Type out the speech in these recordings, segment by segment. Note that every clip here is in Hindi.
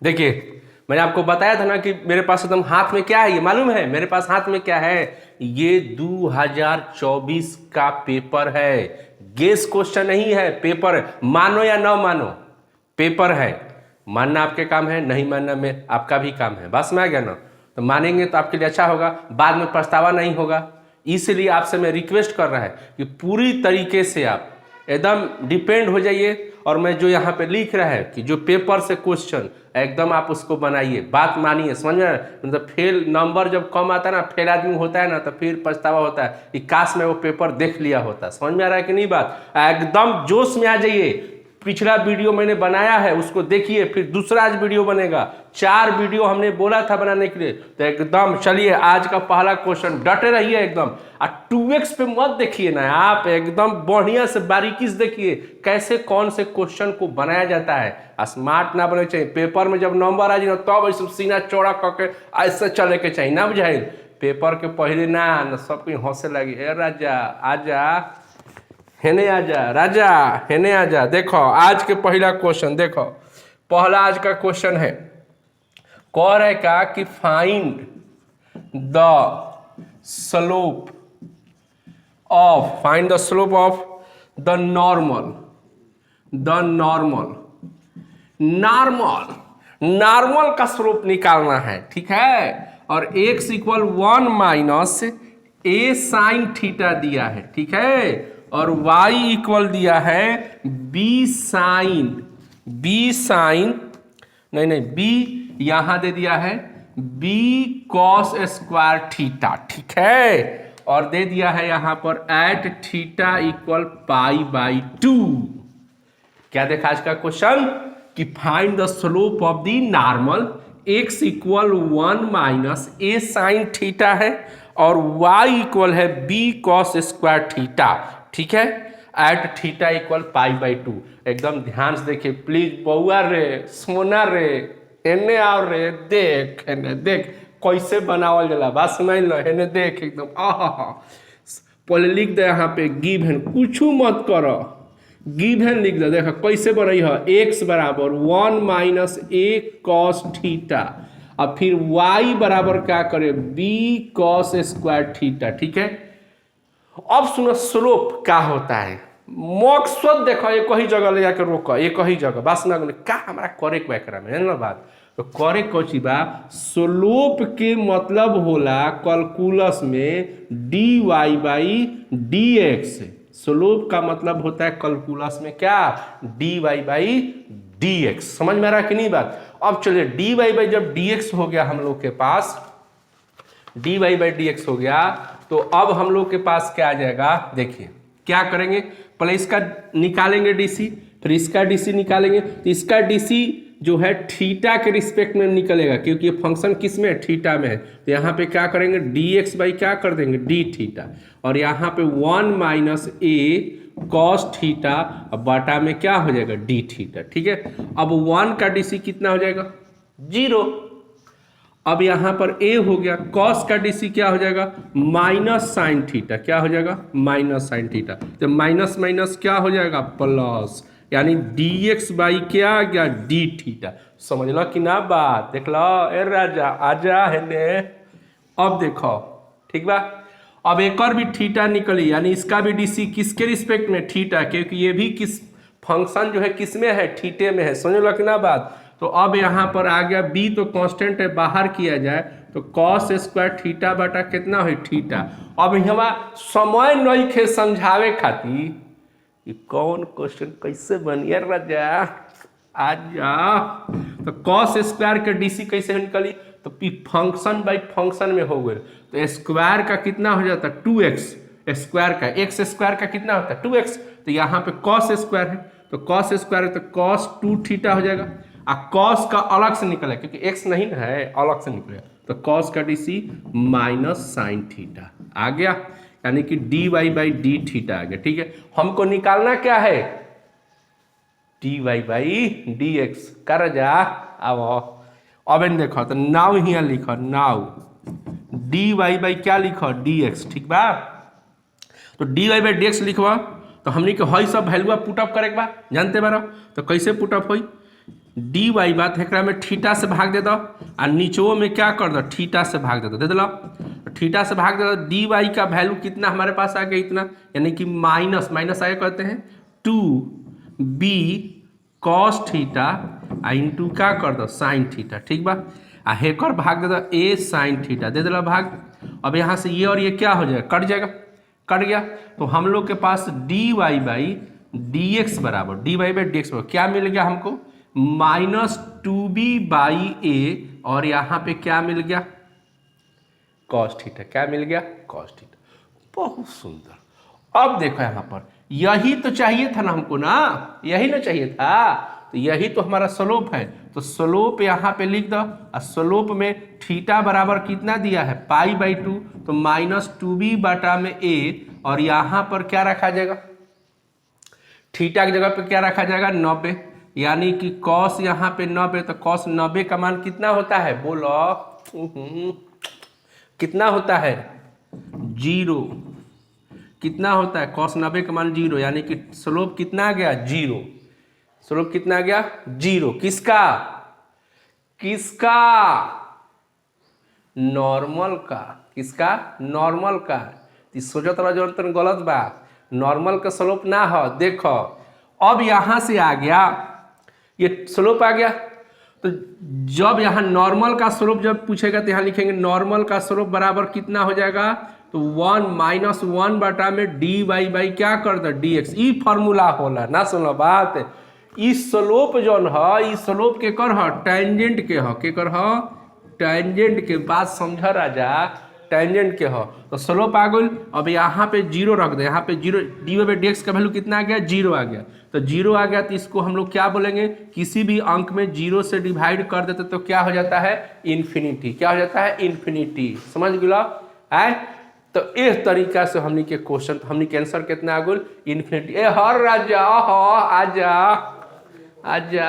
देखिए मैंने आपको बताया था ना कि मेरे पास एकदम हाथ में क्या है, ये मालूम है मेरे पास हाथ में क्या है? ये 2024 का पेपर है। गेस क्वेश्चन नहीं है, पेपर है। मानो या ना मानो, पेपर है। मानना आपके काम है, नहीं मानना में आपका भी काम है। बस में आ गया ना? तो मानेंगे तो आपके लिए अच्छा होगा, बाद में पछतावा नहीं होगा। इसलिए आपसे मैं रिक्वेस्ट कर रहा है कि पूरी तरीके से आप एकदम डिपेंड हो जाइए, और मैं जो यहाँ पे लिख रहा है कि जो पेपर से क्वेश्चन एकदम आप उसको बनाइए, बात मानिए, समझ में? मतलब फेल नंबर जब कम आता है ना, फेल आदमी होता है ना, तो फिर पछतावा होता है कि काश मैं वो पेपर देख लिया होता। समझ में आ रहा है कि नहीं बात? एकदम जोश में आ जाइए। पिछला वीडियो मैंने बनाया है, उसको देखिए, फिर दूसरा आज वीडियो बनेगा। 4 वीडियो हमने बोला था बनाने के लिए। तो एकदम चलिए, आज का पहला क्वेश्चन, डटे रहिए एकदम। और 2x पे मत देखिए ना, आप एकदम बढ़िया से बारीकी से देखिए कैसे कौन से क्वेश्चन को बनाया जाता है। स्मार्ट ना बने चाहिए। पेपर में जब नंबर आ जाए तब ऐसे सीना चौड़ा करके ऐसे चले के चाहिए ना, बुझाइल? पेपर के पहले ना सब कोई हंसे लगी, ए राजा आजा, हेने आजा राजा, हेने आजा। देखो आज के पहला क्वेश्चन देखो, पहला आज का क्वेश्चन है, कह रहे का कि find the slope of, find the slope of the normal, the normal, normal, normal का स्लोप निकालना है, ठीक है? और x equal 1 minus a sine theta दिया है, ठीक है? और y इक्वल दिया है बी साइन, बी साइन, नहीं बी यहां दे दिया है बी कॉस स्क्वायर थीटा, ठीक है? और दे दिया है यहां पर एट थीटा इक्वल π/2। क्या देखा आज का क्वेश्चन कि find the slope of the normal, x equal 1 minus a sine theta है और y इक्वल है बी कॉस स्क्वायर थीटा, ठीक है? At theta equal π/2। एकदम ध्यान से देखिए प्लीज, बउआ रे, सोना रे, एने आओ रे, देख एने देख कैसे बनावल जाला, बात समझ लो, एने देख एकदम आहा। पहले लिख दे यहाँ पे गिवन, कुछ मत करो, गिवन लिख दे। देखो कैसे बनी है, x बराबर 1 माइनस ए कॉस थीटा, और फिर y बराबर क्या करे, b कॉस स्क्वायर थीटा, ठीक है? अब सुनो स्लोप क्या होता है, मकसद देखो, एक ही जगह ले जाकर रोको, एक ही जगह बस ना क्या हमारा करे को एकरा में ना बात। तो करे कोची बा, स्लोप के मतलब होला कैलकुलस में dy/dx। स्लोप का मतलब होता है कैलकुलस में क्या, dy/dx। समझ में आ रहा है कि नहीं बात? अब चलिए dy जब dx हो गया हम लोग के पास, dy/dx हो गया, तो अब हम लोग के पास क्या आ जाएगा, देखिए क्या करेंगे, पहले इसका निकालेंगे डीसी, फिर इसका डीसी निकालेंगे। तो इसका डीसी जो है थीटा के रिस्पेक्ट में निकलेगा, क्योंकि ये फंक्शन किस में है, थीटा में है। तो यहाँ पे क्या करेंगे, dx बाई क्या कर देंगे, डी थीटा, और यहाँ पे 1 माइनस ए कॉस थीटा, अब बाटा में क्या हो जाएगा, डी थीटा, ठीक है? अब 1 का डीसी कितना हो जाएगा, 0। अब यहां पर a हो गया, cos का डीसी क्या हो जाएगा, माइनस साइन थीटा, क्या हो जाएगा, माइनस साइन थीटा। तो माइनस माइनस क्या हो जाएगा, प्लस, यानी dx बाई क्या आ गया, डी थीटा। समझ लो कि ना बात, देख लो, ए राजा आजा है ने। अब देखो ठीक बा, अब एक और भी थीटा निकली, यानी इसका भी डीसी किसके रिस्पेक्ट में, थीटा, क्योंकि ये भी किस फंक्शन जो है किस में है, थीटे में है। समझ लो कि ना बात? तो अब यहाँ पर आ गया b, तो कांस्टेंट है, बाहर किया जाए तो कॉस स्क्वायर थीटा बटा कितना हो, थीटा। अब यहाँ समय नहीं खे समझावे खातिर कि कौन क्वेश्चन कैसे बनिए राजा आजा। तो कॉस स्क्वायर के डीसी कैसे निकली, तो फंक्शन बाई फंक्शन में हो गए, तो स्क्वायर का कितना हो जाता, 2x स्क्वायर का, x स्क्वायर का कितना होता है, 2x। तो यहाँ पे कॉस स्क्वायर है, तो कॉस स्क्वायर है तो कॉस 2 थीटा हो जाएगा। आ कॉस का अलग से निकला क्योंकि x नहीं है, अलग से निकलेगा, तो कॉस का डीसी माइनस साइन थीटा आ गया, यानी कि dy/d थीटा आ गया, ठीक है? हमको निकालना क्या है, dy/dx कर जा। अब देखो, तो नाउ यहाँ लिखो, नाउ dy क्या लिखो, dx, ठीक बा? तो dy/dx लिखवा, तो हमने के हई सब वैल्यू पुटअप करे बा, जानते बारो? तो कैसे पुटअप होई, डी वाई बात एकरा में थीटा से भाग दे दो आ नीचों में क्या कर दो थीटा से भाग दे दो थीटा से भाग दे दो। डी वाई का वैल्यू कितना हमारे पास आ गया इतना, यानी कि माइनस माइनस आगे कहते हैं 2b कॉस थीटा आ इंटू क्या कर दो साइन थीटा, ठीक बा। आ हेकर भाग दे दो ए साइन थीटा, दे दिला भाग। अब यहाँ से ये और ये क्या हो जाएगा, कट जाएगा, कट गया। तो हम लोग के पास d y by d x बराबर d y by d x बराबर क्या मिल गया हमको, -2b बाई ए, और यहाँ पे क्या मिल गया कॉस थीटा, क्या मिल गया कॉस थीटा। बहुत सुंदर। अब देखो यहाँ पर यही तो चाहिए था ना हमको ना, यही ना चाहिए था, तो यही तो हमारा स्लोप है। तो स्लोप यहाँ पे लिख दो, और स्लोप में थीटा बराबर कितना दिया है π/2, तो -2b बटा में a, और यहाँ पर क्या रखा जाएगा थीटा की जगह पे क्या रखा जाएगा 90, यानी कि कॉस यहाँ पे 90, तो कॉस 90 का मान कितना होता है बोलो, कितना होता है 0, कितना होता है कॉस 90 का मान 0, यानी कि स्लोप कितना आ गया 0, स्लोप कितना आ गया 0। किसका किसका नॉर्मल का, किसका नॉर्मल का। सोचत रह जो गलत बा, नॉर्मल का स्लोप ना हो। देखो अब यहां से आ गया ये स्लोप आ गया, तो जब यहाँ नॉर्मल का स्लोप जब पूछेगा तो यहाँ लिखेंगे नॉर्मल का स्लोप बराबर कितना हो जाएगा, तो 1 - 1 बटा में डी वाई बाई क्या कर दो डी एक्स। ई फॉर्मूला होला ना, सुनो बात, ई स्लोप जौन है, ई स्लोप के कर ह टेंजेंट के ह, के कर ह टेंजेंट के, बात समझ राजा, टेंजेंट के ह। तो स्लोप आ गई। अब यहाँ पे 0 रख दे, यहाँ पे 0, d y by d x का वैल्यू कितना आ गया 0 आ गया। तो 0 आ गया तो इसको हम लोग क्या बोलेंगे, किसी भी अंक में 0 से डिवाइड कर देते तो क्या हो जाता है इन्फिनिटी, क्या हो जाता है इन्फिनिटी। समझ गया है। तो इस तरीका से हमनी के क्वेश्चन, हमनी के आंसर कितना आ गल इन्फिनिटी। ए हर राजा आजा आजा,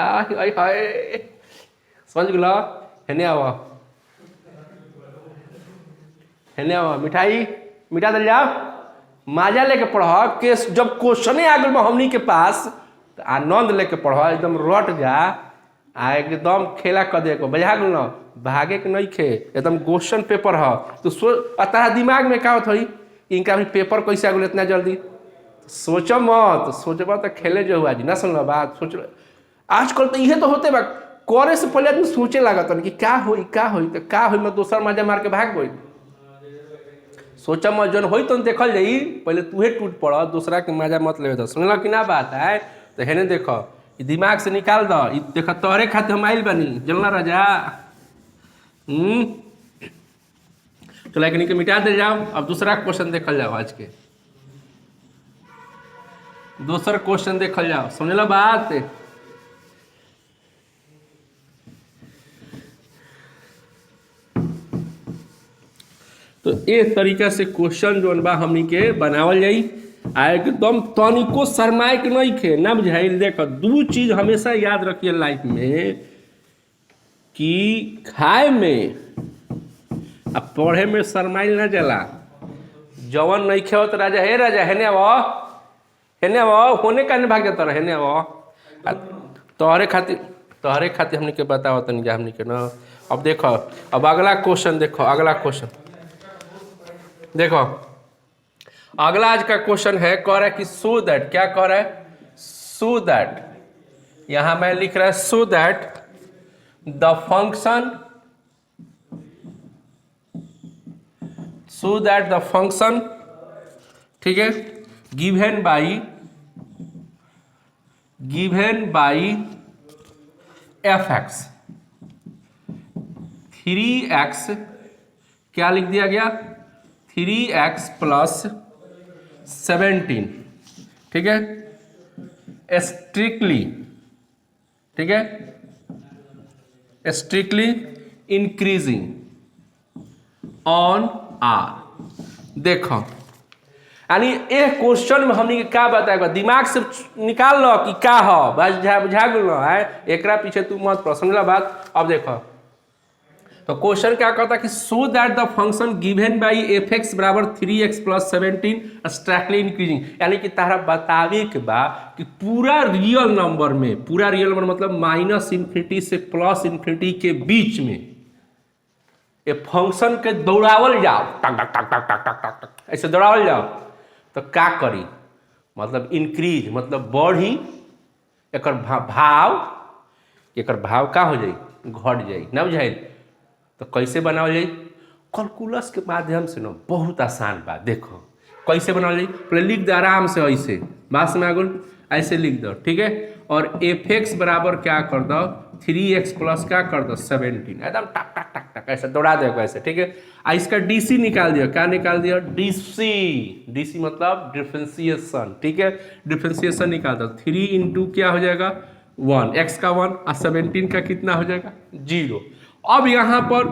हाय समझ गया। हेने आवा, हेने आवा, मिठाई मिठा दे जाओ, माजा लेके पढ़ के, जब क्वेश्चन आ गल हमनी के पास तो आनंद लेके पढ़, एकदम रट जा आ एकदम खेला कर दे, बजा गल न, भागे के नहीं खे, एकदम क्वेश्चन पेपर है। तो तारा दिमाग में क्या होता है इनका भी पेपर कैसे आ गल इतना जल्दी, सोच मत, सोचबा तो खेले जो हुआ जी ना, सुन बात सोच। आजकल तो यह तो होते बा, करे से पहले आदमी सोचे लागत कि क्या होई क्या होई, तो क्या होई मैं दोसर मजा मार के भाग गई। सोचा मत जन होई तो देखल जाई, पहले तूहे टूट पड़, दूसरा के मजा मत ले। सुनल कि ना बात है। तो हेने देखो दिमाग से निकाल दो, देखो तोहरे खाते हम आइल बनी जलना राजा। तो लाइक के मिटा दे जाओ। अब दूसरा क्वेश्चन देखल जाओ, आज के दूसरा क्वेश्चन देखल जाओ, समझला बात। तो इस तरीका से क्वेश्चन जो बा हमनी के बनावल जाई, आ एकदम तनिको शर्माए के नहीं खे ना बुझाइल। देखो दो चीज हमेशा याद रखिए लाइफ में, कि खाए में आ पढ़े में शर्माइल ना जला। जवन नहीं खे तो राजा हे राजा हेने आवो होने का भाग जाता रहे, हेने आवो तोहरे खातिर हमनी के बताओ तनी जा हमनी के ना। अब देखो अब अगला क्वेश्चन देखो, अगला क्वेश्चन देखो, अगला आज का क्वेश्चन है, कह रहा है कि सो दैट, क्या कह रहा है सो दैट, यहां मैं लिख रहा है so that the function, so that the function, ठीक है, given by F x 3x, क्या लिख दिया गया 3x + 17, ठीक है, स्ट्रिक्टली, ठीक है, स्ट्रिक्टली इंक्रीजिंग ऑन आर। देखो यानी एक क्वेश्चन में हमने क्या बताएगा, दिमाग से निकाल लो कि क्या हो, बस बुझा गल है, एकरा पीछे तू मत पड़, समझला बात। अब देखो तो क्वेश्चन क्या कहता है कि so that the function given by F x बराबर 3x प्लस 17 स्ट्रैक्टली इंक्रीजिंग, यानी कि तारा बतावे के बा कि पूरा रियल नंबर में, पूरा रियल नंबर मतलब माइनस इन्फिनिटी से प्लस इन्फिनिटी के बीच में ये फंक्शन के दौड़ावल जाओ, टक टक टक टक टक टक टक टक ऐसे दौड़ावल जाओ तो क्या करी, मतलब इंक्रीज मतलब बढ़ी, एकर भाव का हो जाए, घट जाए, ना बुझाई। तो कैसे बनावल जाए, कैलकुलस के माध्यम से ना, बहुत आसान बात। देखो कैसे बनावल जाए, पहले लिख दो आराम से, ऐसे बात में आगुल ऐसे लिख दो, ठीक है। और एफ एक्स बराबर क्या कर दो, 3x प्लस क्या कर दो 17, एकदम टक टक टक टक ऐसे दौड़ा दो ऐसे, ठीक है। इसका डीसी निकाल दिया, क्या निकाल दिया, डीसी मतलब डिफरेंशिएशन, ठीक है। डिफरेंशिएशन निकाल दो, 3 इंटू क्या हो जाएगा 1, x का 1 और 17 का कितना हो जाएगा 0। अब यहां पर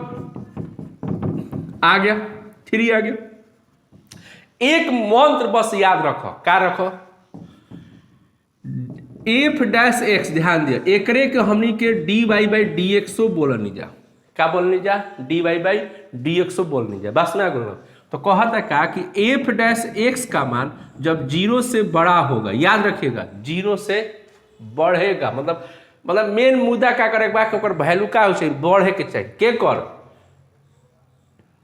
आ गया 3 आ गया। एक मंत्र बस याद रखो, क्या रखो, एफ डैश एक्स, ध्यान दिया, एकरे के हमनी के डी वाई बाई डी एक्सो बोलनी जा, क्या बोलनी जा, डी वाई बाई डी एक्सो बोलनी जा, बस ना बोलना। तो कहता क्या कि एफ डैश एक्स का मान जब 0 से बड़ा होगा, याद रखिएगा 0 से बढ़ेगा, मतलब मेन मुद्दा क्या करे बा, वैल्यू का हो चाहिए, बढ़े के चाहिए, के कर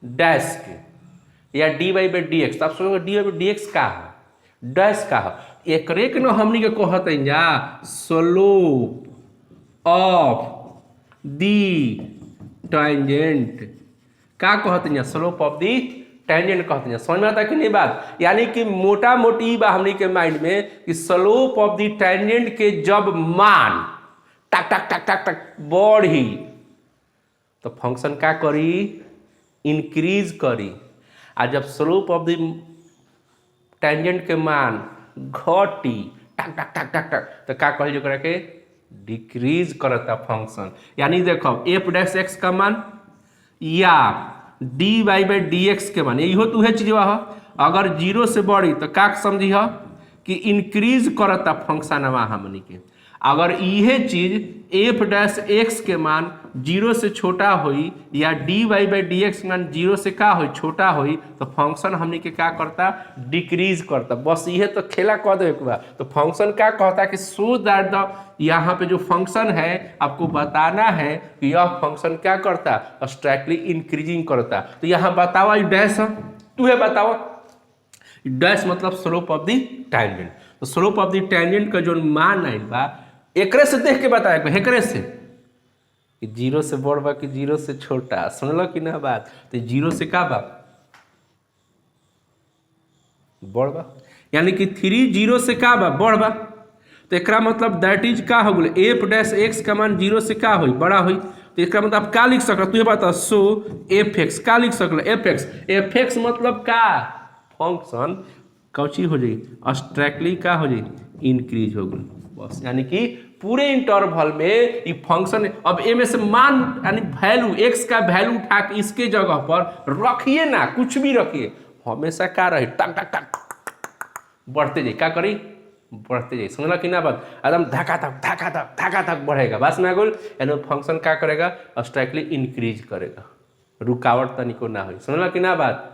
डैश के या d y by d x. आप सोचोगे d y by d x का है, डैश का है, एकरे के न हमनी के कहते हैं जा स्लोप ऑफ दी टेंजेंट, का कहते हैं, स्लोप ऑफ दी टेंजेंट कहते हैं। समझ में आता कि नहीं बात, यानी कि मोटा मोटी बा हमनी के माइंड में कि स्लोप ऑफ दी टेंजेंट के जब मान टक टक टक टक टक बढ़ी तो फंक्शन क्या करी, इंक्रीज करी, और जब स्लोप ऑफ दी टेंजेंट के मान घटी टक टक टक टक टक तो क्या कहल जो के डिक्रीज करता फंक्शन। यानी देखो एफ डैश एक्स का मान या d y by d x के मान, यही तो है चीज अगर 0 से बढ़ी तो क्या समझी हो कि इंक्रीज करता फंक्शन हमनी के। अगर यह चीज एफ डैश एक्स के मान 0 से छोटा हुई या d y by d x मान 0 से क्या हुई, छोटा हुई, तो फंक्शन हमने के क्या करता, डिक्रीज करता। बस यह तो खेला कह दो एक बार। तो फंक्शन क्या कहता कि सो दैट द, यहाँ पे जो फंक्शन है आपको बताना है कि यह फंक्शन क्या करता, स्ट्राइकली इंक्रीजिंग करता। तो यहाँ बताओ डैश, तू है बताओ, डैश मतलब स्लोप ऑफ दी टेंजेंट। तो स्लोप ऑफ दी टेंजेंट का जो मान आइल बा एकरे से देख के बताया, एकरे से कि 0 से बड़ बा कि 0 से छोटा, सुनल कि ना बात। तो 0 से का बा, बड़ बा, यानी कि 3 0 से का बा, बड़ बा। तो एकरा मतलब दैट इज का हो गए, एफ डैश एक्स का मान 0 से का हुई, बड़ा हुई। तो एकरा मतलब आप का लिख सकल, तू बता, सो एफ एक्स का लिख सकल, एफ एक्स मतलब का फंक्शन कौची हो जाई, स्ट्रैक्टली का हो जाई, इंक्रीज हो गई बस। यानी कि पूरे इंटरवल में ये फंक्शन, अब ए में से मान यानी वैल्यू एक्स का वैल्यू उठा के इसके जगह पर रखिए ना, कुछ भी रखिए, हमेशा क्या रहे, टक टक टक बढ़ते जाए, क्या करी, बढ़ते जाए। समझना कि ना बात, एकदम धक्का तक बढ़ेगा, बस ना गोल। यानी फंक्शन क्या करेगा, स्ट्राइकली इंक्रीज करेगा, रुकावट तनिको ना हो। समझना कि ना बात,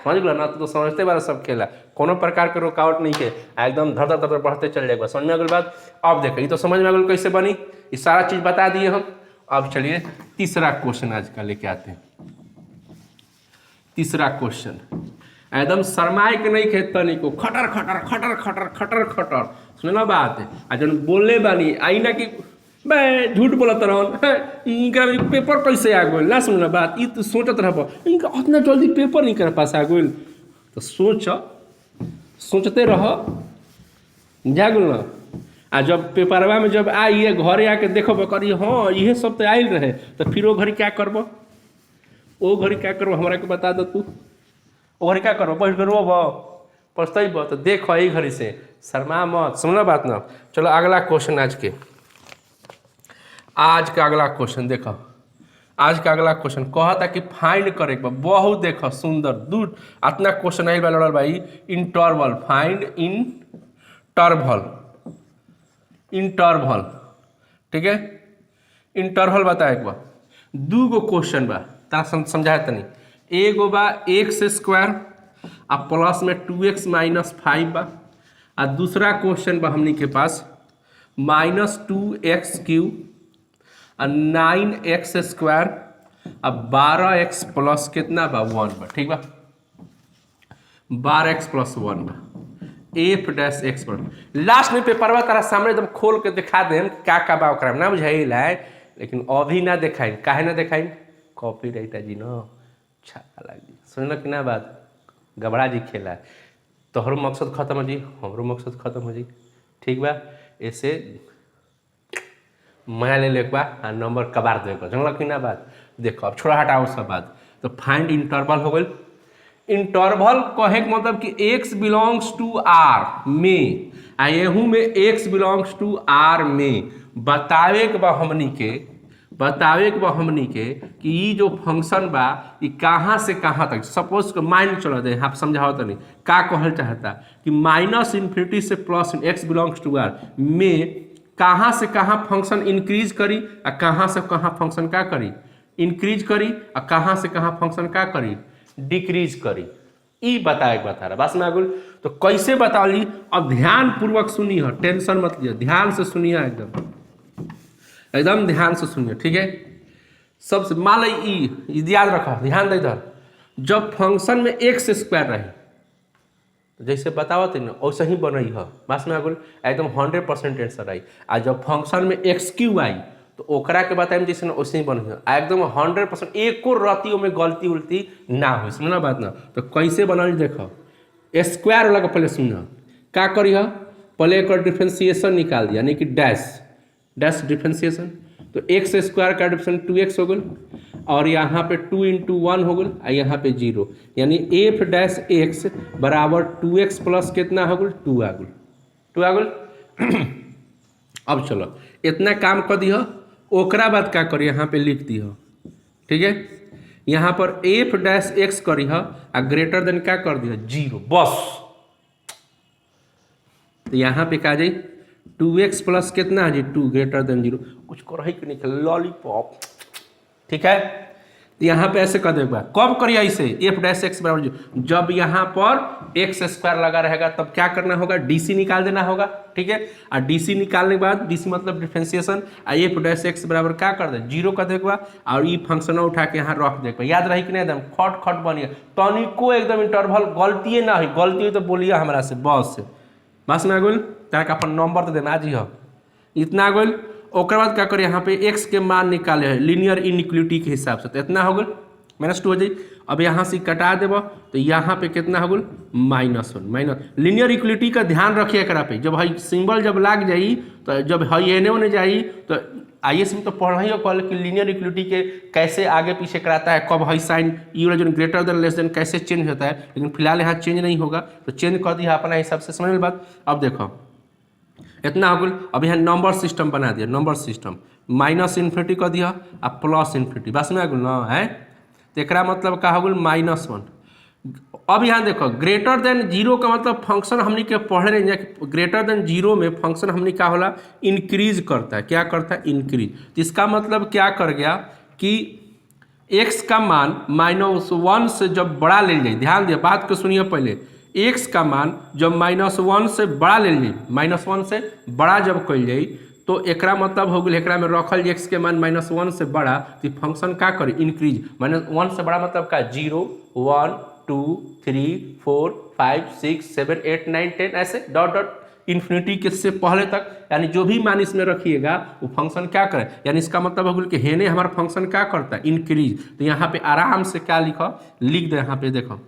समझ लो ना, तो समझते बार सब खेला, कोनो प्रकार के रुकावट नहीं है, एकदम धर धर धर बढ़ते चल जाएगा। समझ में आ गई बात। अब देखो ये तो समझ में आ गई कैसे बनी, ये सारा चीज बता दिए हम। अब चलिए तीसरा क्वेश्चन आज का लेके आते हैं। तीसरा क्वेश्चन एकदम शर्माए के नहीं खेत तनी को, खटर खटर खटर खटर खटर खटर, सुनना बात है। आ जन बोलने बानी आई ना कि बे झूठ बोलत रहन, इनका पेपर कैसे आ गइल ना, सुनना बात, ई तो सोचत रहब इनका इतना जल्दी पेपर नहीं कर पास आ गइल। तो सोचते रह जागुल ना, आ जब पेपरवा में जब आई घरे आके देखब करी हाँ ये सब तो आयल रहे, तो फिर वो घड़ी क्या करब, वो घड़ी क्या करब हमरा के बता दो तू, वो घड़ी क्या करब, बैठ कर रोब पछतैब। तो देख यही घड़ी से शर्मा मत, सुनना बात ना। चलो अगला क्वेश्चन आज का अगला क्वेश्चन देखो। आज का अगला क्वेश्चन कहता कि फाइंड करे, बहुत देखो सुंदर दूर इतना क्वेश्चन आइल लड़ल भाई, इंटरवल, फाइंड इंटरवल, ठीक है, इंटरवल बता एक बार। दू गो क्वेश्चन बा, तारा समझाए तनी। एगो बा एक्स स्क्वायर आ प्लस में 2x माइनस 5 बा, आ दूसरा क्वेश्चन बा हमनी के पास -2x³ आ 9x स्क्वायर आ 12x प्लस कितना बा 1 बा, ठीक बा। 12x प्लस 1 बा एफ डैश एक्स पर। लास्ट में पेपरवा तारा सामने एकदम खोल के दिखा देम क्या का बा ओकरा में, ना बुझाइल है, लेकिन अभी ना दिखाई। काहे ना दिखाई? कॉपी राइटर जी न छापा लगी। सुनल कि ना बात, गबड़ा जी खेला है। तोहरो मकसद खत्म हो जी, हमरो मकसद खत्म हो जी, ठीक बा। ऐसे माया ले लेके बा आ नंबर कबार दे के, जानल कि ना बात। देखो अब छोड़ा हटाओ सब बात। तो फाइंड इंटरवल हो गई। इंटरवल कहे के मतलब कि x बिलोंग्स टू r में, आ एहू में x बिलोंग्स टू r में बतावे के बा हमनी के कि ई जो फंक्शन बा ई कहाँ से कहाँ तक। सपोज माइंड चलो दे, आप समझाओ तो नहीं का कहल चाहता कि -∞ से plus x belongs to r में कहाँ से कहाँ फंक्शन इंक्रीज करी आ कहाँ से कहाँ फंक्शन का करी इंक्रीज करी, आ कहाँ से कहाँ फंक्शन का करी डिक्रीज करी। ई बता रहा बस में आगुल। तो कैसे बताओली, अब ध्यान पूर्वक सुनिए, टेंशन मत लिया, ध्यान से सुनिए, एकदम ध्यान से सुनिए, ठीक है। सबसे मान लो ई याद रखो, ध्यान दे इधर। जब फंक्शन में एक्स स्क्वायर रही तो जैसे बताओ थे ना वैसे ही बनई है, बस में आगुल एकदम 100% आंसर आई। आ जब फंक्शन में x³ आई तो ओकरा के बताएं जैसे ना वैसे ही बनी है, एकदम 100%, एको रतियों में गलती उलती ना हो, समझना बात ना। तो कैसे बनल देखो, स्क्वायर वाला का पहले सुना का करी है, पहले एक डिफ्रेंसिएशन निकाल दिया, यानी कि डैश डिफ्रेंसिएशन। तो एक्स स्क्वायर का डिफ्रेंस 2x हो गल, और यहाँ पे 2 × 1 हो गल, और यहाँ पे 0, यानी एफ डैश एक्स बराबर 2x प्लस कितना हो गल 2 आ गल। अब चलो इतना काम कर दिया, ओकरा बाद क्या करिए, यहाँ पे लिख दी, ठीक है। यहाँ पर एफ डैश एक्स करी है आ ग्रेटर देन क्या कर दिया 0, बस। तो यहाँ पे क्या जाए 2x प्लस कितना है जी 2 ग्रेटर देन 0, कुछ कर कि नहीं लॉलीपॉप, ठीक है। तो यहाँ पे ऐसे कर देगा, कब करिए ऐसे एफ डैश एक्स बराबर 0, जब यहाँ पर एक्स स्क्वायर लगा रहेगा तब क्या करना होगा, डीसी निकाल देना होगा, ठीक है। और डीसी निकालने के बाद, डीसी मतलब डिफरेंशिएशन, एफ डैश एक्स बराबर क्या कर दे 0 कर देगा, और ई फंक्शन उठा के यहाँ रख देगा। याद रही कि नहीं, एकदम खट बनिए, तनिको एकदम इंटरवल गलती ना हुई, गलती हुई तो बोलिए हमारा से, बस में आगुल ताकि अपन नंबर तो देना आज ही इतना आगुल। ओकर बाद क्या करिए, यहाँ पे x के मान निकाले है लीनियर इनइक्वालिटी के हिसाब से, तो इतना हो गल -2 हो जाए। अब यहाँ से कटा देव तो यहाँ पे कितना हो गल -1 लीनियर इक्वालिटी का ध्यान रखिए एकरा पे। जब हई सिंबल जब लाग जाई तो जब हई एने ओने जाई तो IAS में तो पढ़ना ही कल कि लीनियर इक्वालिटी के कैसे आगे पीछे कराता है, कब हई साइन ई वाला जो ग्रेटर देन लेस देन कैसे चेंज होता है, लेकिन फिलहाल यहाँ चेंज नहीं होगा, तो चेंज कर दिया अपना हिसाब से, समझ में बात। अब देखो इतना हो गल। अब यहाँ नंबर सिस्टम बना दिया, नंबर सिस्टम -∞ कर दिया आ +∞, बस में आ गल ना है। तो एक मतलब का हो गल -1। अब यहाँ देखो ग्रेटर देन 0 का मतलब फंक्शन हमने के पढ़ रहे हैं, ग्रेटर देन 0 में फंक्शन हमने क्या होला इंक्रीज करता है, क्या करता है इंक्रीज। तो इसका मतलब क्या कर गया कि x का मान -1 से जब बड़ा ले जाए, ध्यान दिया बात को सुनिए पहले, x का मान जब -1 से बड़ा ले जाए, -1 से बड़ा जब कल जाए तो एकरा मतलब हो गया, एकरा में रखल x के मान -1 से बड़ा, तो फंक्शन का करी इंक्रीज। -1 से बड़ा मतलब का 0 1 2 3 4 5 6 7 8 9 10 ऐसे डॉट इन्फिनिटी के से पहले तक, यानी जो भी मान इसमें रखिएगा वो फंक्शन क्या करे, यानी इसका मतलब हो गया कि हेने हमारा फंक्शन क्या करता है इंक्रीज। तो यहाँ पे आराम से क्या लिख दे, यहाँ पे देखो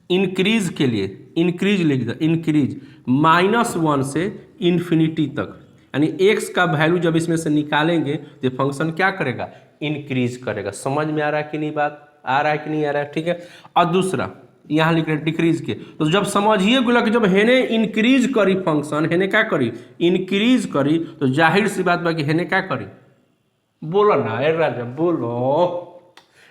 इंक्रीज के लिए इंक्रीज लिख दो, इंक्रीज -1 से इन्फिनिटी तक, यानी x का वैल्यू जब इसमें से निकालेंगे तो फंक्शन क्या करेगा इंक्रीज करेगा। समझ में आ रहा है कि नहीं, बात आ रहा है कि नहीं आ रहा है, ठीक है। और दूसरा यहाँ लिख रहे डिक्रीज के, तो जब समझिए गुला कि जब हेने इंक्रीज करी फंक्शन, हेने क्या करी इंक्रीज करी, तो जाहिर सी बात बा कि हेने क्या करी, बोलो ना राजा बोलो,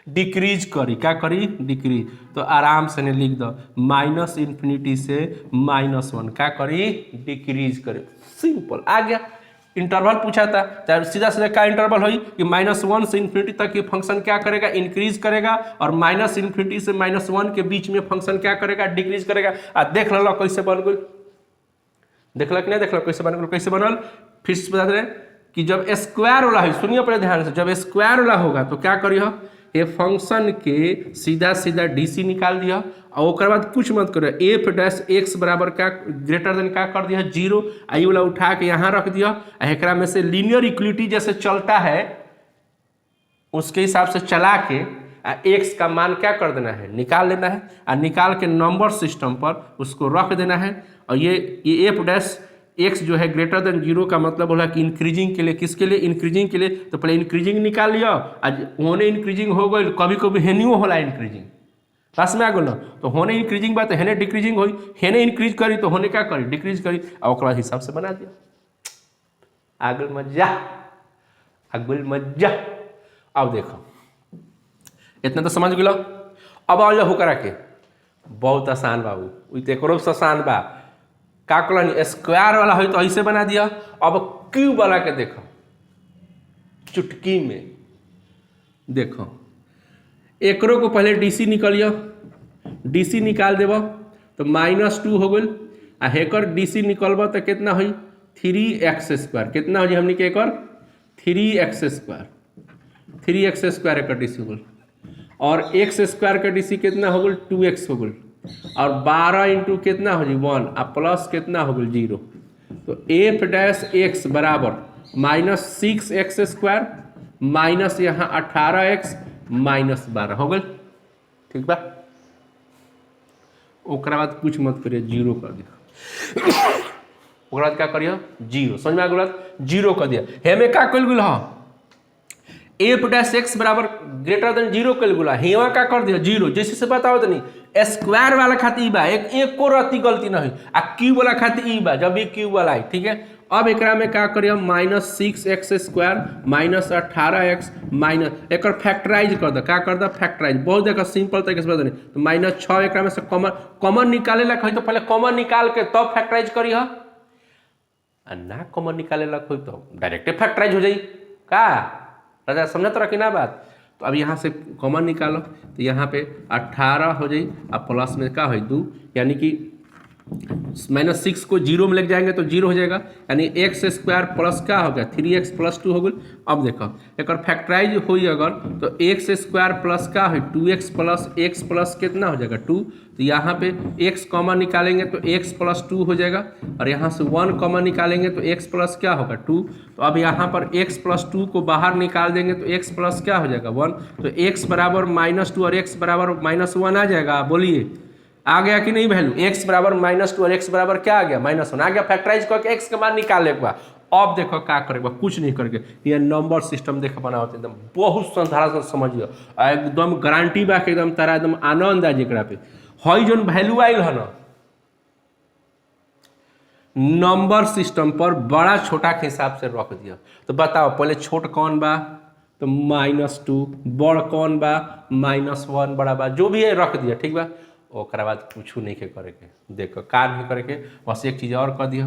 डिक्रीज करी, क्या करी डिक्रीज। तो आराम से ने लिख दो -∞ से -1 क्या करी डिक्रीज करे, सिंपल आ गया। इंटरवल पूछा था, चाहे सीधा सीधा क्या इंटरवल हुई कि -1 से इन्फिनिटी तक ये फंक्शन क्या करेगा, इंक्रीज करेगा, और -इन्फिनिटी से -1 के बीच में फंक्शन क्या करेगा, डिक्रीज करेगा। देख लो कैसे बन गई, देखल कि नहीं देखल कैसे बन गई, कैसे बनल, फिर से बता दे कि जब स्क्वायर वाला है, सुनिए पहले ध्यान से, जब स्क्वायर वाला होगा तो क्या करिए, ये फंक्शन के सीधा सीधा डीसी निकाल दिया, और उसके बाद कुछ मत करो, एफ डैश एक्स बराबर क्या ग्रेटर देन क्या कर दिया 0, आई वाला उठा के यहाँ रख दिया, एक में से लीनियर इक्विलिटी जैसे चलता है उसके हिसाब से चला के एक्स का मान क्या कर देना है, निकाल लेना है, और निकाल के नंबर सिस्टम पर उसको रख देना है। और ये एफ डैश एक्स जो है ग्रेटर देन 0 का मतलब बोला कि इंक्रीजिंग के लिए, किसके लिए, इंक्रीजिंग के लिए, तो पहले इंक्रीजिंग निकाल लिया, आज होने इंक्रीजिंग हो गई, कभी कभी हेनियो होला इंक्रीजिंग, पास में आ गल, तो होने इंक्रीजिंग बात हेने डिक्रीजिंग हुई, हेने इंक्रीज करी तो होने क्या करी, डिक्रीज करी, और बाद हिसाब से बना दिया। आगल मजा, आगल मजा। अब देखो इतना तो समझ गलो, अब आओ होकर के बहुत आसान बाबू, एक आसान बा, का कहलन स्क्वायर वाला हो तो ऐसे बना दिया। अब क्यूब वाला के देखो, चुटकी में देखो, एकरो को पहले डीसी निकलियो, डीसी निकाल देव तो -2 हो गई, आ हेकर डीसी निकलब तो कितना हुई 3x², कितना हो जी हमने के एकर 3x², 3x² एकर डीसी हो गई, और x² का डीसी कितना हो गई 2x हो गई, और 12 इंटू कितना हो जी 1, आ प्लस कितना हो गई 0, तो एफ डैश एक्स बराबर -6x² माइनस यहाँ 18x -12 हो गई, ठीक बा। ओकरा बाद कुछ मत करिए, 0 कर दिया, ओकरा बाद क्या करिए 0, समझ में आ गया, 0 कर दिया। हेमे का कल गल एफ डैश एक्स बराबर ग्रेटर देन 0 कल गुला, हेवा का कर दिया 0, जैसे से बताओ तो नहीं, स्क्वायर वाला खातिर बा एक को रती गलती नहीं, आ क्यूब वाला खातिर ई बा, जब भी क्यूब वाला है, ठीक है। अब एकरा में क्या करिए -6x² -18x माइनस एक फैक्टराइज कर दो, क्या कर दो फैक्टराइज, बहुत देखो सिंपल तरीके से बता नहीं, तो -6 एक में से कॉमन निकाले ला तो पहले कॉमन निकाल के तब फैक्टराइज करिए, ना कॉमन निकाले ला तो डायरेक्ट फैक्टराइज हो जाई का, राजा समझत रहा कि ना बात। तो अब यहाँ से कॉमन निकालो, तो यहाँ पे 18 हो जाए, अब प्लस में क्या हो 2, यानी कि -6 को 0 में लेके जाएंगे तो 0 हो जाएगा, यानी x² प्लस क्या हो गया 3x + 2 हो गई। अब देखो एक फैक्टराइज हुई अगर तो x² प्लस क्या है 2x प्लस x प्लस कितना हो जाएगा 2, तो यहाँ पे x कॉमन निकालेंगे तो x + 2 हो जाएगा, और यहाँ से 1 कॉमन निकालेंगे तो x प्लस क्या होगा 2, तो अब यहाँ पर x + 2 को बाहर निकाल देंगे तो x प्लस क्या हो जाएगा 1, तो x बराबर -2 और x बराबर -1 आ जाएगा। बोलिए आ गया कि नहीं वैल्यू, x बराबर -2 और x बराबर क्या आ गया -1 आ गया। फैक्टराइज करके x के मान निकाल लेगा। अब देखो क्या करेगा, कुछ नहीं करके ये नंबर सिस्टम देखो बनाओ एकदम बहुत संधारा से समझिए, एकदम गारंटी बा एकदम तारा एकदम आनंद आ जेकरा पे हई जोन वैल्यू आइल है ना नंबर सिस्टम पर बड़ा छोटा के हिसाब से रख दिया। तो बताओ पहले छोट कौन बा तो -2, बड़ कौन बा -1, बड़ा बा जो भी है रख दिया, ठीक बा। ओकरा बाद कुछ नहीं के करे के, देखो का नहीं करे के, बस एक चीज और कर दिया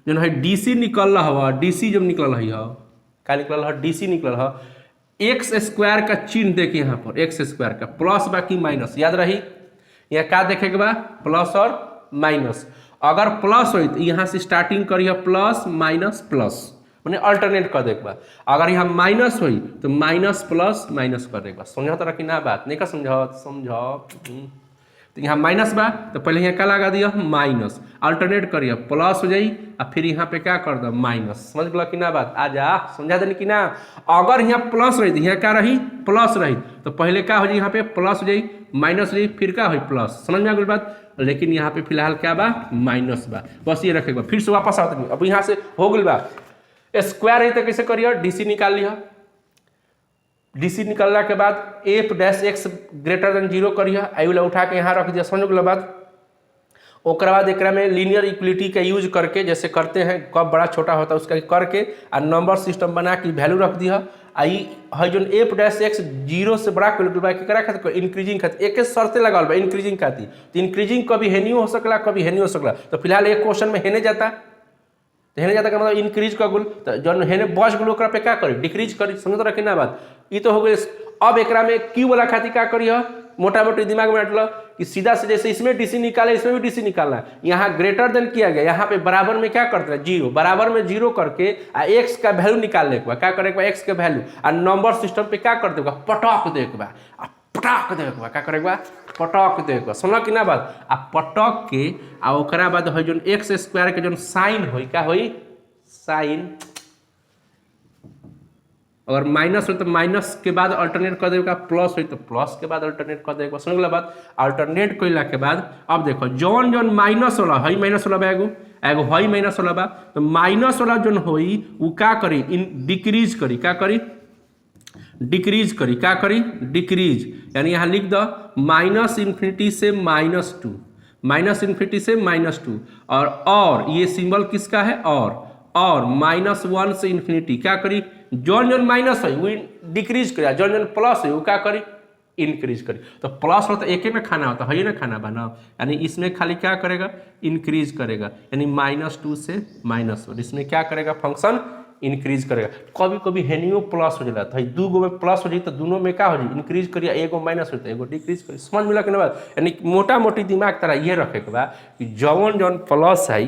जो है डीसी निकल रहा है, डीसी जब निकल रही है क्या निकल रहा है डीसी निकल रहा है, x² का चिन्ह देखिए यहाँ पर x² का प्लस बाकी माइनस, याद रही यहाँ क्या देखे के बा प्लस और माइनस। अगर प्लस हो तो यहाँ से स्टार्टिंग करिए प्लस माइनस प्लस, मैंने अल्टरनेट कर देगा बा। अगर यहाँ माइनस हुई तो माइनस प्लस माइनस कर देगा। समझो तो रखी ना बात, नहीं का समझो तो यहाँ माइनस बा तो पहले यहाँ क्या लगा दिया माइनस, अल्टरनेट करिए प्लस हो जाई और फिर यहाँ पे क्या कर दो माइनस। समझ गया कि ना बात, आ जा समझा देनी कि ना। अगर यहाँ प्लस रही तो यहाँ क्या रही प्लस रही, तो पहले क्या हो जाए यहाँ पे प्लस हो जाए माइनस हो जाए फिर क्या हो प्लस। समझ में आ गई बात, लेकिन यहाँ पे फिलहाल क्या बा माइनस बा, बस ये रखेगा। फिर से वापस आते अब यहाँ से हो गई बा स्क्वायर है तो कैसे करिए डीसी निकाल लिया, डीसी निकलने के बाद f' ग्रेटर देन 0 करिए, आई वाला उठा के यहाँ रख दिया। समझ गए बात। ओकर बाद एक में लीनियर इक्वलिटी का यूज करके जैसे करते हैं कब बड़ा छोटा होता है उसका करके आ नंबर सिस्टम बना के वैल्यू रख दिया। आई है जो f' 0 से बड़ा केकरा खातिर इंक्रीजिंग खातिर एक शर्तें लगाल बा इंक्रीजिंग खातिर, तो इंक्रीजिंग कभी हेनियो हो सकला कभी हेनियो हो सकला। तो फिलहाल एक क्वेश्चन में हेने जाता तो हेने जाता का मतलब इंक्रीज कर गुल, तो जौन हेने बच गुल ओकरा पे क्या करी, डिक्रीज करी। समझ तो रखी ना बात, ये तो हो गई। अब एकरा में क्यू वाला खातिर क्या करी है, मोटा मोटी दिमाग में रख लो कि सीधा से जैसे इसमें डीसी निकाले इसमें भी डीसी निकालना है। यहाँ ग्रेटर देन किया गया, यहाँ पे बराबर में क्या करते हैं, जीरो, बराबर में जीरो करके एक्स का वैल्यू निकालने के बाद क्या करेगा, एक्स के वैल्यू और नंबर सिस्टम पे क्या कर देगा, पटक देगा, पटक देगा, क्या करेगा, पटक देगा। सुनल कि ना बात, आ पटक के आ ओकरा बाद हो जो एक्स स्क्वायर के जो साइन हो, क्या हो, साइन, अगर माइनस हो तो माइनस के बाद अल्टरनेट कर देगा, प्लस हो तो प्लस के बाद अल्टरनेट कर देगा। समझ बात, अल्टरनेट कैला के बाद अब देखो जौन जौन माइनस वाला हई, माइनस वाला बा एगो एगो हई माइनस वाला बा, तो माइनस वाला जौन होई वो क्या करी, डिक्रीज करी, क्या करी, डिक्रीज करी, क्या करी, डिक्रीज। यानी यहाँ लिख दो माइनस इन्फिनिटी से -2, माइनस इन्फिनिटी से -2, और ये सिंबल किसका है, और -1 से इन्फिनिटी क्या करी, जौन जौन माइनस है वो डिक्रीज करी, जौन जौन प्लस है वो क्या करी, इंक्रीज करी। तो प्लस हो तो एक ही में खाना होता है ना, खाना बना, यानी इसमें खाली क्या करेगा, इंक्रीज करेगा, यानी -2 से -1, इसमें क्या करेगा, फंक्शन इंक्रीज करेगा। कभी कभी हेनियो प्लस हो जाता है, दू गो में प्लस हो जाए तो दोनों में क्या हो जाए, इंक्रीज करिए, एगो माइनस होता है, एगो डिक्रीज करिए। समझ मिला कि ना बात, यानी मोटा मोटी दिमाग तरह ये रखे के बा कि जौन जौन प्लस है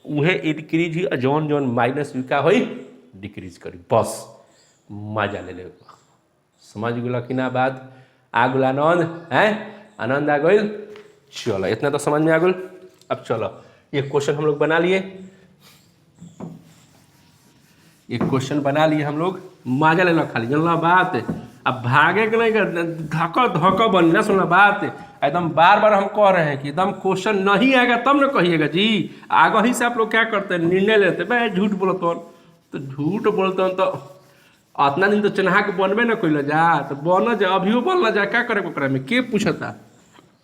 उहे इंक्रीज ही, जौन जौन माइनस क्या हो, डिक्रीज करी, बस मजा ले ले। समझ गया कि ना बात, आ गल आनंद है, आनंद आ गई। चलो इतना तो समझ में आ गल। अब चलो ये क्वेश्चन हम लोग बना लिए, एक क्वेश्चन बना लिए हम लोग, मजा लेना खाली, जानला बात। अब भागे के नहीं कर, धक्का धक्का बनना, सुनना बात, एकदम बार बार हम कह रहे हैं कि एकदम क्वेश्चन नहीं आएगा तब ना कहिएगा जी। आगे ही से आप लोग क्या करते हैं, निर्णय लेते हैं, भाई झूठ बोलते हो, तो झूठ बोलते हो तो अतना दिन तो चन्हा के बनबे ना कोई जा, तो बन जा, अभियो बोलना जा, क्या करे ओकरा में, के पूछता,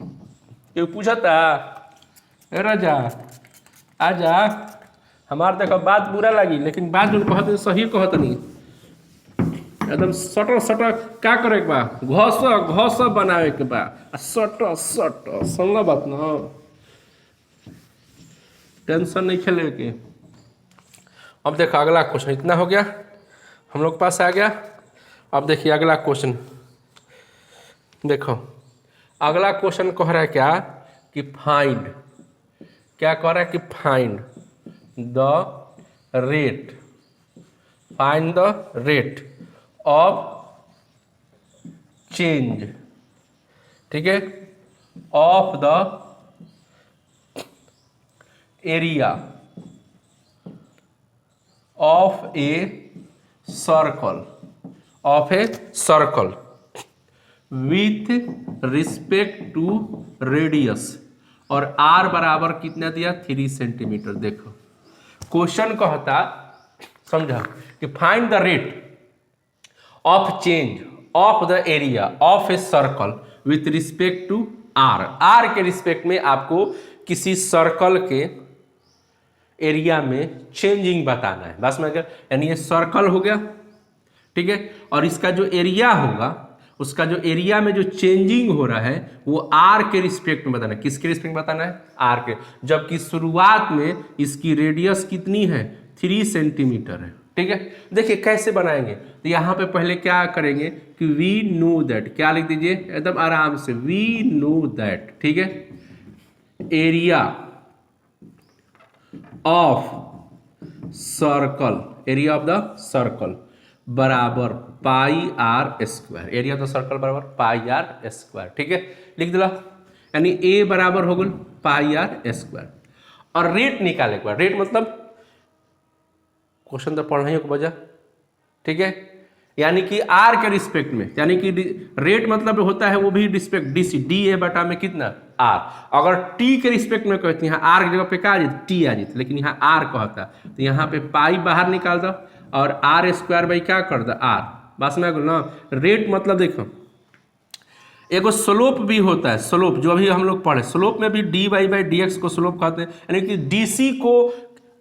के पूछता, ए राजा आ जा, हमार देखो बात बुरा लगी, लेकिन बात जो कहते सही कहत नहीं, एकदम सटर सटर क्या करे के बा, घस घस बनावे के बा, सट सट, समझ बात ना, टेंशन नहीं खेले के। अब देखो अगला क्वेश्चन इतना हो गया, हम लोग पास आ गया। अब देखिए अगला क्वेश्चन, देखो अगला क्वेश्चन कह रहा है क्या कि फाइंड, क्या कह रहा है कि find the rate, find the rate of change, ठीक है, of the area of a circle, of a circle with respect to radius, और आर बराबर कितना दिया, 3 सेंटीमीटर। देखो क्वेश्चन कहता, समझा कि find the rate of change of the area of a circle with respect to r, r के रिस्पेक्ट में आपको किसी सर्कल के एरिया में चेंजिंग बताना है, बस में, यानी ये सर्कल हो गया, ठीक है, और इसका जो एरिया होगा, उसका जो एरिया में जो चेंजिंग हो रहा है वो आर के रिस्पेक्ट में बताना है। किसके रिस्पेक्ट में बताना है, आर के, जबकि शुरुआत में इसकी रेडियस कितनी है, 3 सेंटीमीटर है, ठीक है। देखिए कैसे बनाएंगे, तो यहाँ पे पहले क्या करेंगे कि वी नो दैट, क्या लिख दीजिए एकदम आराम से, वी नो दैट, ठीक है, area of circle, area of the circle बराबर pi r square, area of the circle बराबर पाई आर स्क्वायर, ठीक है, लिख दिला। यानी ए बराबर हो गल पाई आर स्क्वायर, और रेट निकाले के बाद, रेट मतलब क्वेश्चन तो पढ़ना ही वजह, ठीक है, यानी कि आर के रिस्पेक्ट में, यानी कि रेट मतलब होता है वो भी रिस्पेक्ट डीसी, डी ए बटा में कितना आर, अगर टी के रिस्पेक्ट में कहते हैं यहाँ आर की जगह पे क्या आ जाती, टी आ जाती, लेकिन यहाँ आर कहता, तो यहाँ पे पाई बाहर निकाल दो और आर स्क्वायर बाई क्या कर दो आर, बस में ना। रेट मतलब देखो एगो स्लोप भी होता है, स्लोप जो अभी हम लोग पढ़े, स्लोप में भी d y by d x को स्लोप कहते हैं, यानी कि डीसी को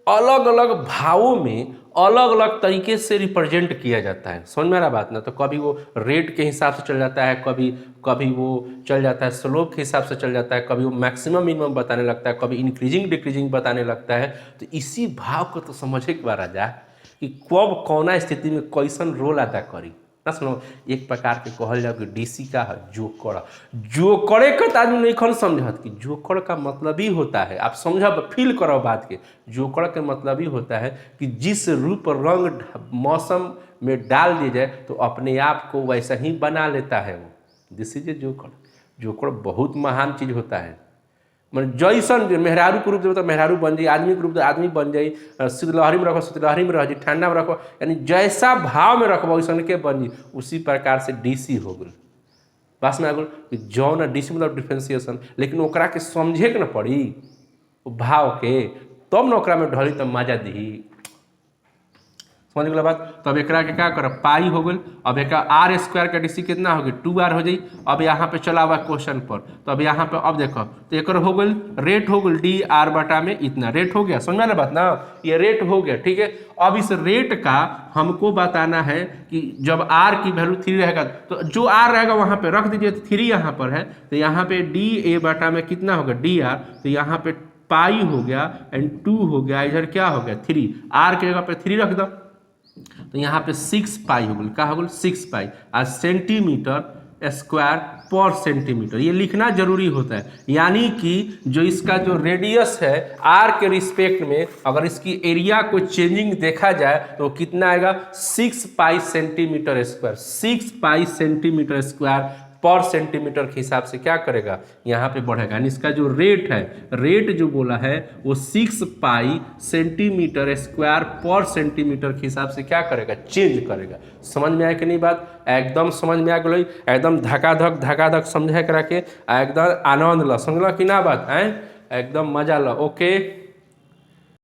अलग अलग भावों में अलग अलग तरीके से रिप्रेजेंट किया जाता है। समझ में आ रहा बात ना? तो कभी वो रेट के हिसाब से चल जाता है, कभी वो चल जाता है स्लोप के हिसाब से चल जाता है, कभी वो मैक्सिमम मिनिमम बताने लगता है, कभी इंक्रीजिंग डिक्रीजिंग बताने लगता है। तो इसी भाव को तो समझे के बार राजा कि कब कौना स्थिति में कैसन रोल अदा करी ना। सुनो, एक प्रकार के कहल जाओ कि डीसी का है जोकर। जोकड़े का तो आदमी नहीं खन समझत कि जोकर का मतलब ही होता है, आप समझब फील करो बात के, जोकर के मतलब ही होता है कि जिस रूप रंग मौसम में डाल दिया जाए तो अपने आप को वैसा ही बना लेता है वो। This is a joker. Joker बहुत महान चीज होता है। मतलब जैसन मेहरारू के रूप देवे तो मेहरारू बन जाई, आदमी के रूप आदमी बन जाई, शीतलहरी में रखो शीतलहरी में रह जाई, ठंडा में रखो, यानी जैसा भाव में रखो वैसन के बन जाई। उसी प्रकार से डीसी हो गई। बस में आ गई जौन डीसी मतलब डिफ्रेंसिएशन, लेकिन ओकरा के समझे के न पड़ी वो भाव के, तब न ओकरा में ढली तब मजा दी। समझ गया बात? तो अब एकरा के क्या करब, पाई हो गई। अब एक आर स्क्वायर का डीसी कितना हो गई, 2r हो जाई। अब यहाँ पे चला हुआ क्वेश्चन पर, तो अब यहाँ पे अब देखो तो एक हो गई रेट हो गई डी आर बटा में इतना रेट हो गया। समझ में ना बात ना? ये रेट हो गया, ठीक है। अब इस रेट का हमको बताना है कि जब आर की वैल्यू 3 रहेगा तो जो आर रहेगा वहाँ पे रख दीजिए, 3 यहाँ पर है तो यहाँ पे डी ए बटा में कितना होगा डी आर, तो यहाँ पे पाई हो गया एंड 2 हो गया, इधर क्या हो गया 3, आर की जगह पे 3 रख दो तो यहाँ पे 6 पाई हो गई। क्या हो गई 6 पाई आज सेंटीमीटर स्क्वायर पर सेंटीमीटर। ये लिखना जरूरी होता है, यानी कि जो इसका जो रेडियस है आर के रिस्पेक्ट में अगर इसकी एरिया को चेंजिंग देखा जाए तो कितना आएगा 6 पाई सेंटीमीटर स्क्वायर। 6 पाई सेंटीमीटर स्क्वायर पर सेंटीमीटर के हिसाब से क्या करेगा यहाँ पे बढ़ेगा। यानी इसका जो रेट है, रेट जो बोला है वो 6 पाई सेंटीमीटर स्क्वायर पर सेंटीमीटर के हिसाब से क्या करेगा चेंज करेगा। समझ में आया कि नहीं बात? एकदम समझ में आ गई, एकदम धकाधक समझे करा के एकदम आनंद लो, समझ लो कि ना बात है, एकदम मजा लो। ओके।